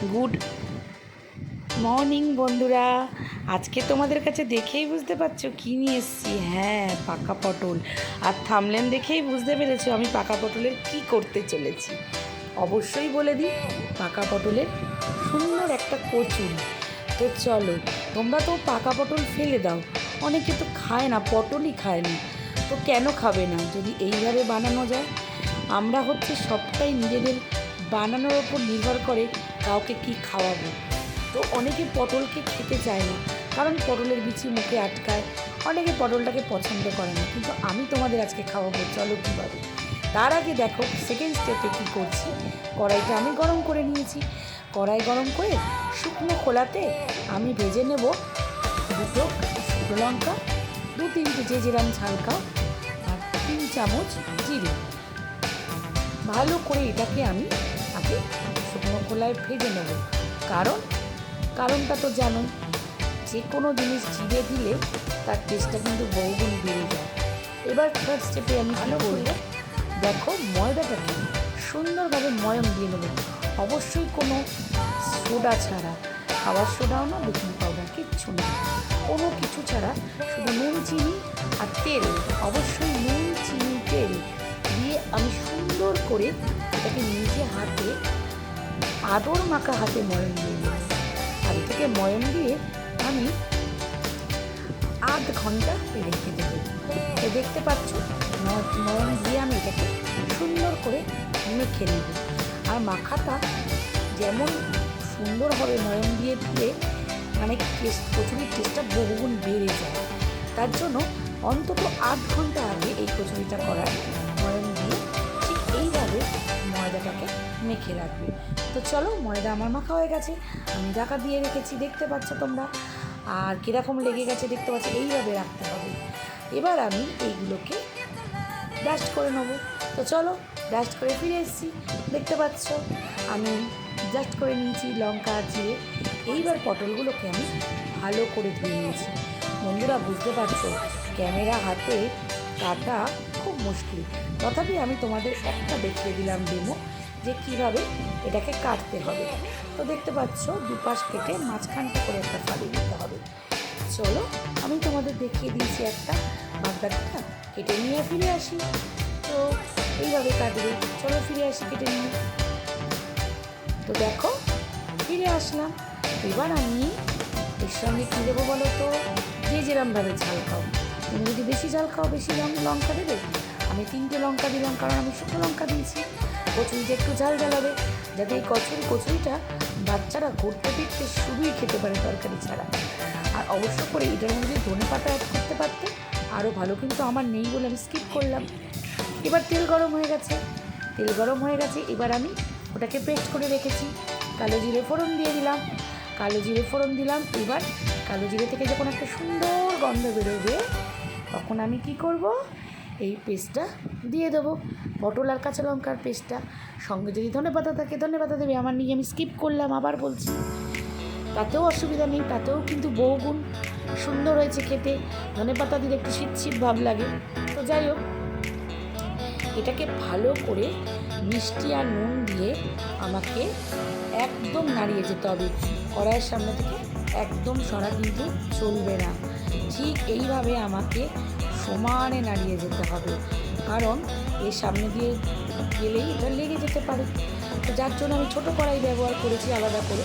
Good morning বন্ধুরা। আজকে তোমাদের কাছে দেখেই বুঝতে পারছো কী নিয়ে এসেছি। হ্যাঁ, পাকা পটল। আর থামলেন দেখেই বুঝতে পেরেছো আমি পাকা পটলের কি করতে চলেছি। অবশ্যই বলে দিই, পাকা পটলের সুন্দর একটা কচুরি। তো চলো, তোমরা তো পাকা পটল ফেলে দাও, অনেকে তো খায় না, পটলই খায় না। তো কেন খাবে না যদি এইভাবে বানানো যায়? আমরা হচ্ছে সবটাই নিজেদের বানানোর ওপর নির্ভর করে কাউকে কি খাওয়াবো। তো অনেকে পটলকে খেতে চায় না, কারণ পটলের বিচি মুখে আটকায়, অনেকে পটলটাকে পছন্দ করে না। কিন্তু আমি তোমাদের আজকে খাওয়াবো, চলো কীভাবে। তার আগে দেখো সেকেন্ড স্টেপে কী করছি। কড়াইটা আমি গরম করে নিয়েছি। কড়াই গরম করে শুকনো খোলাতে আমি ভেজে নেব দুটো শুকনো লঙ্কা, 2-3টে যে যেরাম ঝাল খাও, আর 3 চামচ জিরে। ভালো করে এটাকে আমি আগে শুকনো খোলায় ভেজে নেব। কারণটা তো জানো, যে কোনো জিনিস জিরে দিলে তার টেস্টটা কিন্তু বহুগুণ বেড়ে যায়। এবার থার্ড স্টেপে আমি ভালো করবো, দেখো ময়দাটাকে সুন্দরভাবে ময়ম দিয়ে নেবো। অবশ্যই কোনো সোডা ছাড়া, খাবার সোডাও না, বেকিং পাউডার কিচ্ছু না, কোনো কিছু ছাড়া শুধু নুন, চিনি আর তেল। অবশ্যই নুন, চিনি, তেল দিয়ে আমি সুন্দর করে এটাকে নিজে হাতে আদর মাখা হাতে ময়ম দিয়ে দেবো। আর এটাকে ময়ম দিয়ে আমি আধ ঘন্টা রেখে দেবো। তো দেখতে পাচ্ছ ময়ম দিয়ে আমি এটাকে সুন্দর করে মেখে নেব। আর মাখাটা যেমন সুন্দর হবে ময়ম দিয়ে দিলে, মানে কচুরির টেস্টটা বহুগুণ বেড়ে যায়। তার জন্য অন্তত আধ ঘন্টা আগে এই কচুরিটা করার ময়ম দিয়ে ঠিক এইভাবে ময়দাটাকে মেখে রাখবে। তো চলো, ময়দা আমার মাখা হয়ে গেছে, আমি ঢাকা দিয়ে রেখেছি, দেখতে পাচ্ছ তোমরা। আর কীরকম লেগে গেছে দেখতে পাচ্ছ, এইভাবে রাখতে হবে। এবার আমি এইগুলোকে ডাস্ট করে নেবো। তো চলো, ডাস্ট করে ফিরে এসেছি, দেখতে পাচ্ছ আমি ডাস্ট করে নিয়েছি লঙ্কা আর জিরে। এইবার পটলগুলোকে আমি ভালো করে ধুয়ে নিয়েছি। বন্ধুরা বুঝতে পারছো, ক্যামেরা হাতে কাটা খুব মুশকিল, তথাপি আমি তোমাদের একটা দেখিয়ে দিলাম ডেমো, যে কীভাবে এটাকে কাটতে হবে। তো দেখতে পাচ্ছ দুপাশ কেটে মাঝখানটা করে একটা ফালি দিতে হবে। চলো, আমি তোমাদের দেখিয়ে দিয়েছি একটা, বাগদাটা কেটে নিয়ে ফিরে আসি। তো এইভাবে কাটবে, চলো ফিরে আসি কেটে নিয়ে। তো দেখো ফিরে আসলাম। এবার আমি এর সঙ্গে কী দেবো বলো তো, যে যেরমভাবে ঝাল খাও, তুমি যদি বেশি ঝাল খাও বেশি লঙ্কা দেবে। আমি 3টে লঙ্কা দিলাম, কারণ আমি শুকনো লঙ্কা দিয়েছি। কচুরিটা একটু ঝাল ঝালাবে, যাতে এই কচুরিটা বাচ্চারা ঘুরতে ফিরতে শুধুই খেতে পারে তরকারি ছাড়া। আর অবশ্য করে এটার মধ্যে ধনে পাতা অ্যাড করতে পারতে আরও ভালো, কিন্তু আমার নেই বলে আমি স্কিপ করলাম। এবার তেল গরম হয়ে গেছে, এবার আমি ওটাকে পেস্ট করে রেখেছি কালো জিরে ফোড়ন দিয়ে দিলাম। এবার কালো জিরে থেকে যখন একটা সুন্দর গন্ধ বেরোবে, তখন আমি কি করব, এই পেস্টটা দিয়ে দেবো, পটল আর কাঁচা লঙ্কার পেস্টটা। সঙ্গে যদি ধনে পাতা থাকে ধনে পাতা দেবে, আমার নিয়ে আমি স্কিপ করলাম, আবার বলছি। তাতেও অসুবিধা নেই, তাতেও কিন্তু বহুগুণ সুন্দর হয়েছে খেতে। ধনে পাতা দিলে একটু শীত শীত ভাব লাগে। তো যাই হোক, এটাকে ভালো করে মিষ্টি আর নুন দিয়ে আমাকে একদম নাড়িয়ে যেতে হবে। কড়াইয়ের সামনে থেকে একদম সরা কিন্তু চলবে না, ঠিক এইভাবে আমাকে সমানে নাড়িয়ে যেতে হবে, কারণ এর সামনে দিয়ে গেলেই এটা লেগে যেতে পারে। তো যার জন্য আমি ছোটো কড়াই ব্যবহার করেছি আলাদা করে,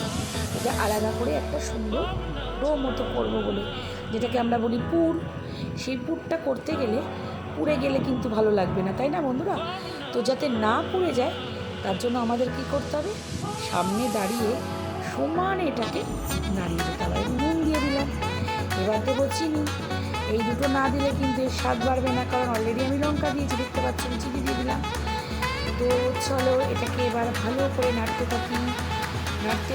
এটা আলাদা করে একটা সুন্দর ডো মতো করবো বলে, যেটাকে আমরা বলি পুর। সেই পুরটা করতে গেলে পুড়ে গেলে কিন্তু ভালো লাগবে না, তাই না বন্ধুরা? তো যাতে না পুড়ে যায়, তার জন্য আমাদের কি করতে হবে, সামনে দাঁড়িয়ে সমানে এটাকে নাড়িয়ে দিতে হবে। নুন দিয়ে দিলাম, এবার দেবো চিনি। এই দুটো না দিলে কিন্তু এর স্বাদ বাড়বে না, কারণ অলরেডি আমি লঙ্কা দিয়েছি, দেখতে পাচ্ছি আমি চিনি দিয়ে দিলাম। তো চলো, এটাকে এবার ভালো করে নাড়তে থাকি, নাড়তে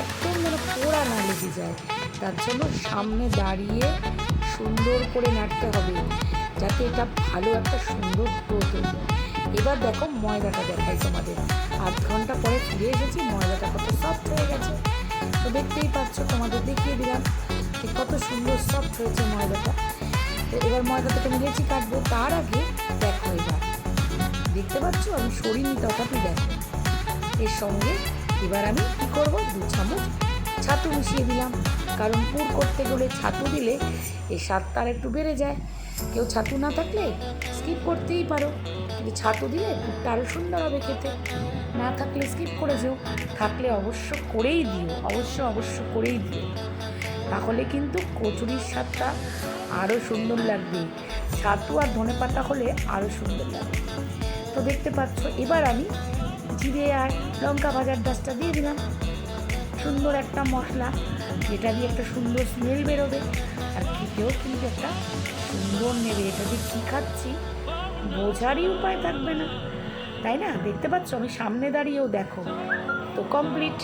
একদম যেন পোড়া না লেগে যায়, তার জন্য সামনে দাঁড়িয়ে সুন্দর করে নাড়তে হবে, যাতে এটা ভালো একটা সুন্দর ডো তৈরি হয়। এবার দেখো ময়দাটা দেখাই তোমাদের, আধ ঘন্টা পরে ফিরে এসেছি, ময়দাটা কত সফট হয়ে গেছে। তো দেখতেই পাচ্ছ, তোমাদের দেখিয়ে দিলাম যে কত সুন্দর সফট হয়েছে ময়দাটা। তো এবার ময়দাটাকে মিলেছি কাটবো, তার আগে দেখো এবার দেখতে পাচ্ছ আমি সরিনি, তথাপি দেখো এর সঙ্গে এবার আমি কী করবো, 2 চামচ ছাতু মিশিয়ে দিলাম, কারণ পুর করতে গেলে ছাতু দিলে এই স্বাদটা আর একটু বেড়ে যায়। কেউ ছাতু না থাকলে স্কিপ করতেই পারো, কিন্তু ছাতু দিলে পুরটা আরও সুন্দর হবে খেতে। না থাকলে স্কিপ করে যেও, থাকলে অবশ্য করেই দিও, অবশ্য করেই দিও, তাহলে কিন্তু কচুরির স্বাদটা আরও সুন্দর লাগবে। ছাতু আর ধনেপাতা হলে আরও সুন্দর লাগবে। তো দেখতে পাচ্ছ, এবার আমি জিরে আর লঙ্কা ভাজার ডাঁশটা দিয়ে দিলাম, সুন্দর একটা মশলা, যেটা দিয়ে একটা সুন্দর স্মেল বেরোবে আর খেতেও কিন্তু একটা সুন্দর নেবে। এটা দিয়ে কী খাচ্ছি বোঝারই উপায় থাকবে না, তাই না? দেখতে পাচ্ছ আমি সামনে দাঁড়িয়েও দেখো। তো কমপ্লিট,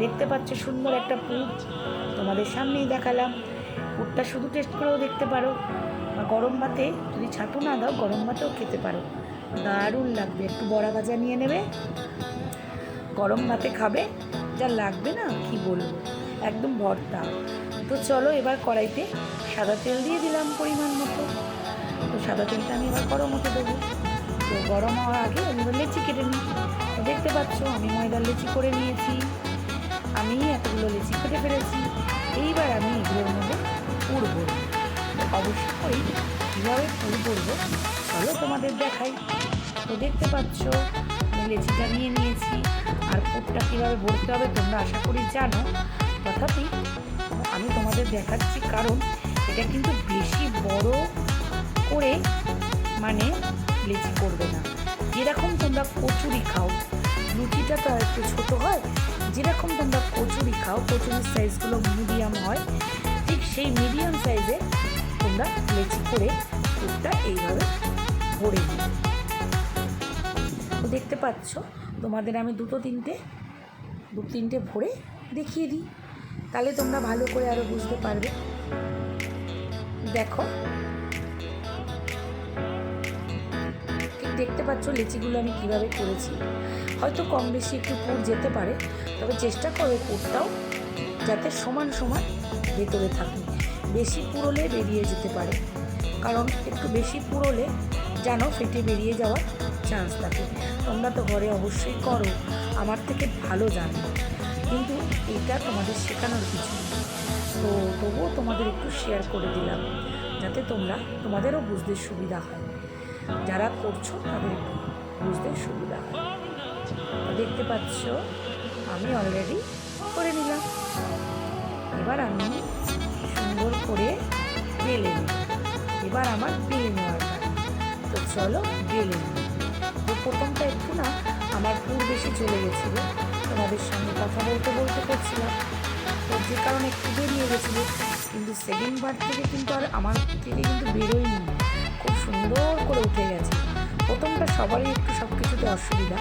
দেখতে পাচ্ছ সুন্দর একটা পুর তোমাদের সামনেই দেখালাম। পুরটা শুধু টেস্ট করেও দেখতে পারো, বা গরম ভাতে যদি ছাতু না দাও গরম ভাতেও খেতে পারো, দারুণ লাগবে। একটু বড়া ভাজা নিয়ে নেবে, গরম ভাতে খাবে, যা লাগবে না কি বলবো, একদম ভর্তা। তো চলো এবার কড়াইতে সাদা তেল দিয়ে দিলাম পরিমাণ মতো। তো সাদা তেলটা আমি এবার গরম হতে দেবো। তো গরম হওয়ার আগে আমি এবার লেচি কেটে নিই। তো দেখতে পাচ্ছ আমি ময়দার লেচি করে নিয়েছি, আমি এতগুলো লেচি কেটে ফেলেছি। এইবার আমি এগুলোর মধ্যে পুর ভরবো। অবশ্যই কীভাবে পুর ভরবো চলো তোমাদের দেখাই। তো দেখতে পাচ্ছ আমি লেচিটা নিয়ে নিয়েছি, আর পুরটা কীভাবে ভরতে হবে তোমরা আশা করি জানো, তথাপি আমি তোমাদের দেখাচ্ছি, কারণ এটা কিন্তু বেশি বড় করে মানে লেচি করবে না। যেরকম তোমরা কচুরি খাও, লুচিটা তো আর একটু ছোটো হয়, যেরকম তোমরা কচুরি খাও, কচুরির সাইজগুলো মিডিয়াম হয়, ঠিক সেই মিডিয়াম সাইজে তোমরা লেচি করে পুরটা এইভাবে ভরে নিই। তো দেখতে পাচ্ছ তোমাদের আমি দু তিনটে ভরে দেখিয়ে দিই, তাহলে তোমরা ভালো করে আরও বুঝতে পারবে। দেখো, ঠিক দেখতে পাচ্ছ লেচিগুলো আমি কিভাবে করেছি। হয়তো কম বেশি একটু পুর যেতে পারে, তবে চেষ্টা করো পুরটাও যাতে সমান সমান ভেতরে থাকে। বেশি পুরোলে বেরিয়ে যেতে পারে, কারণ একটু বেশি পুরোলে জানো ফেটে বেরিয়ে যাওয়ার চান্স থাকে। তোমরা তো ঘরে অবশ্যই করো, আমার থেকে ভালো জানো, কিন্তু এটা তোমাদের শেখানোর কিছু নেই। তো তবুও তোমাদের একটু শেয়ার করে দিলাম, যাতে তোমাদেরও বুঝতে সুবিধা হয়, যারা করছো তাদের একটু বুঝতে সুবিধা হয়। দেখতে পাচ্ছ আমি অলরেডি করে নিলাম। এবার আমি সুন্দর করে বেলে নিই। এবার আমার বেলে নেওয়ার পালা। তো চলো বেলে নিই। তো প্রথমটা একটু না আমার পুর বেশি চলে গেছিলো, তোমাদের সঙ্গে কথা বলতে করছিলাম, তো যে কারণে একটু বেরিয়ে গেছিলো, কিন্তু সেকেন্ড বার থেকে কিন্তু আর আমার থেকে কিন্তু বেরোয়নি, খুব সুন্দর করে উঠে গেছে। প্রথমটা সবারই একটু সব কিছুতে অসুবিধা,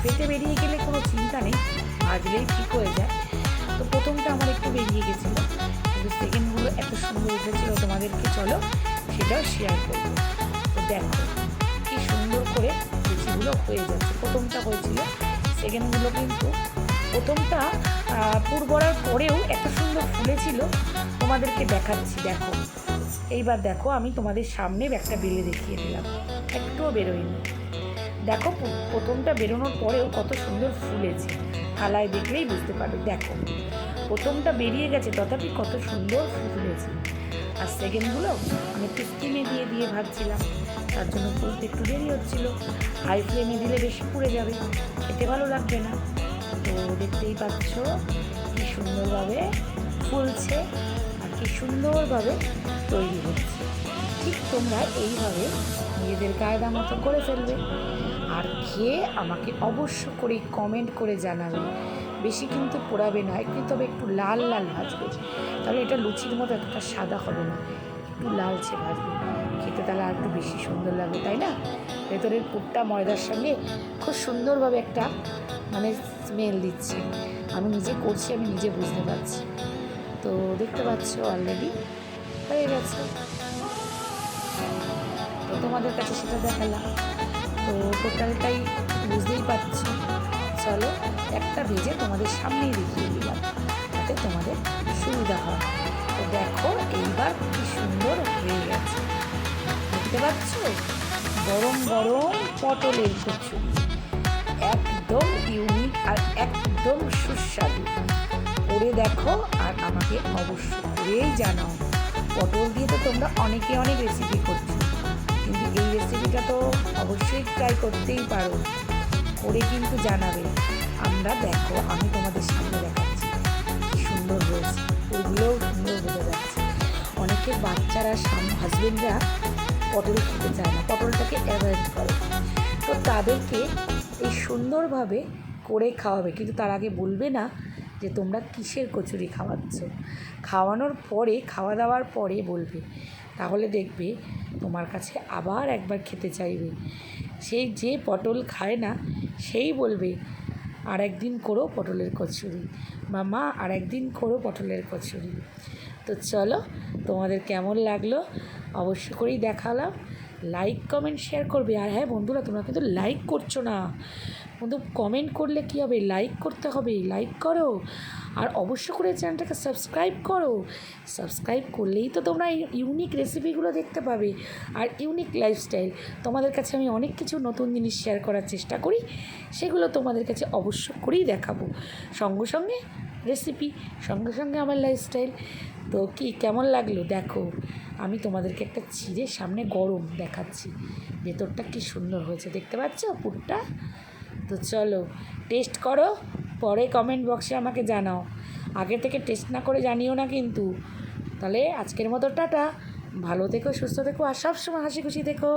পেটে বেরিয়ে গেলে কোনো চিন্তা নেই, ভাজলেই ঠিক হয়ে যায়। তো প্রথমটা আমার একটু বেরিয়ে গেছিলো, কিন্তু সেকেন্ডগুলো এত সুন্দর উঠেছিলো, তোমাদেরকে চলো সেটাও শেয়ার করবো। তো দেখো কি সুন্দর করে লুচিগুলো হয়ে যাচ্ছে। প্রথমটা হয়েছিল, সেকেন্ডগুলো কিন্তু প্রথমটা পুর ভরার পরেও এত সুন্দর ফুলেছিল, তোমাদেরকে দেখাচ্ছি। দেখো এইবার দেখো আমি তোমাদের সামনে একটা বেলে দেখিয়ে দিলাম, একটুও বেরোয়নি। দেখো প্রথমটা বেরোনোর পরেও কত সুন্দর ফুলেছে, থালায় দেখলেই বুঝতে পারবে। দেখো প্রথমটা বেরিয়ে গেছে, তথাপি কত সুন্দর ফুলেছে। আর সেকেন্ডগুলো আমি একটু স্টিমে দিয়ে ভাজছিলাম, তার জন্য পুরতে একটু দেরি হচ্ছিলো। হাই ফ্লেমে দিলে বেশি পুড়ে যাবে, খেতে ভালো লাগবে না। তো দেখতেই পাচ্ছ কি সুন্দরভাবে ফুলছে আর কি সুন্দরভাবে তৈরি হচ্ছে। ঠিক তোমরা এইভাবে নিজেদের কায়দা মতো করে ফেলবে, আর খেয়ে আমাকে অবশ্য করে কমেন্ট করে জানাবে। বেশি কিন্তু পোড়াবে না, তবে একটু লাল লাল ভাজবে, তাহলে এটা লুচির মতো এতটা সাদা হবে না, একটু লালচে ভাজবে, খেতে তাহলে আর একটু বেশি সুন্দর লাগবে, তাই না? ভেতরের পুরটা ময়দার সঙ্গে খুব সুন্দরভাবে একটা মানে স্মেল দিচ্ছে। আমি নিজে করছি, আমি নিজে বুঝতে পারছি। তো দেখতে পাচ্ছ অলরেডি হয়ে গেছে, তো তোমাদের কাছে সেটা দেখালাম। তো টোটালটাই বুঝতেই পারছি। চলো একটা ভেজে তোমাদের সামনেই দেখিয়ে দিলাম, যাতে তোমাদের সুবিধা হয়। তো দেখো এইবার কি সুন্দর হয়ে গেছে, দেখতে পাচ্ছ? গরম গরম পটলের কচুরি, একদম ইউনিক আর একদম সুস্বাদু। করে দেখো আর আমাকে অবশ্য করেই জানাও। পটল দিয়ে তো তোমরা অনেক রেসিপি করছো, কিন্তু এই রেসিপিটা তো অবশ্যই ট্রাই করতেই পারো, করে কিন্তু জানাবে। আমরা দেখো, আমি তোমাদের সামনে দেখাচ্ছি কি সুন্দর হয়েছে, ওইগুলোও সুন্দর বোঝা যাচ্ছে। অনেকে বাচ্চারা হাজবেন্ডরা পটল খেতে চায় না, পটলটাকে অ্যাভয়েড করে, তো তাদেরকে এই সুন্দরভাবে করে খাওয়াবে, কিন্তু তার আগে বলবে না যে তোমরা কিসের কচুরি খাওয়াচ্ছ। খাওয়ানোর পরে, খাওয়া দাওয়ার পরে বলবে, তাহলে দেখবে তোমার কাছে আবার একবার খেতে চাইবে। সেই যে পটল খায় না সেই বলবে আর একদিন করো পটলের কচুরি, বা মা আর একদিন করো পটলের কচুরি। তো চলো, তোমাদের কেমন লাগলো অবশ্য করেই দেখালাম। লাইক কমেন্ট শেয়ার করবে। আর হ্যাঁ বন্ধুরা, তোমরা কিন্তু লাইক করছো না, কিন্তু কমেন্ট করলে কী হবে, লাইক করতে হবে, লাইক করো। আর অবশ্য করে চ্যানেলটাকে সাবস্ক্রাইব করো। সাবস্ক্রাইব করলেই তো তোমরা ইউনিক রেসিপিগুলো দেখতে পাবে আর ইউনিক লাইফস্টাইল। তোমাদের কাছে আমি অনেক কিছু নতুন জিনিস শেয়ার করার চেষ্টা করি, সেগুলো তোমাদের কাছে অবশ্য করেই দেখাবো। সঙ্গে সঙ্গে রেসিপি, সঙ্গে সঙ্গে আমার লাইফস্টাইল। তো কি কেমন লাগলো দেখো, আমি তোমাদেরকে একটা ছিঁড়ে সামনে গরম দেখাচ্ছি, ভেতরটা কি সুন্দর হয়েছে দেখতে পাচ্ছ পুরটা। তো চলো টেস্ট করো, পরে কমেন্ট বক্সে আমাকে জানাও। আগে থেকে টেস্ট না করে জানিও না কিন্তু। তাহলে আজকের মতো টাটা, ভালো থেকো, সুস্থ থেকো, আর সবসময় হাসি খুশি থেকো।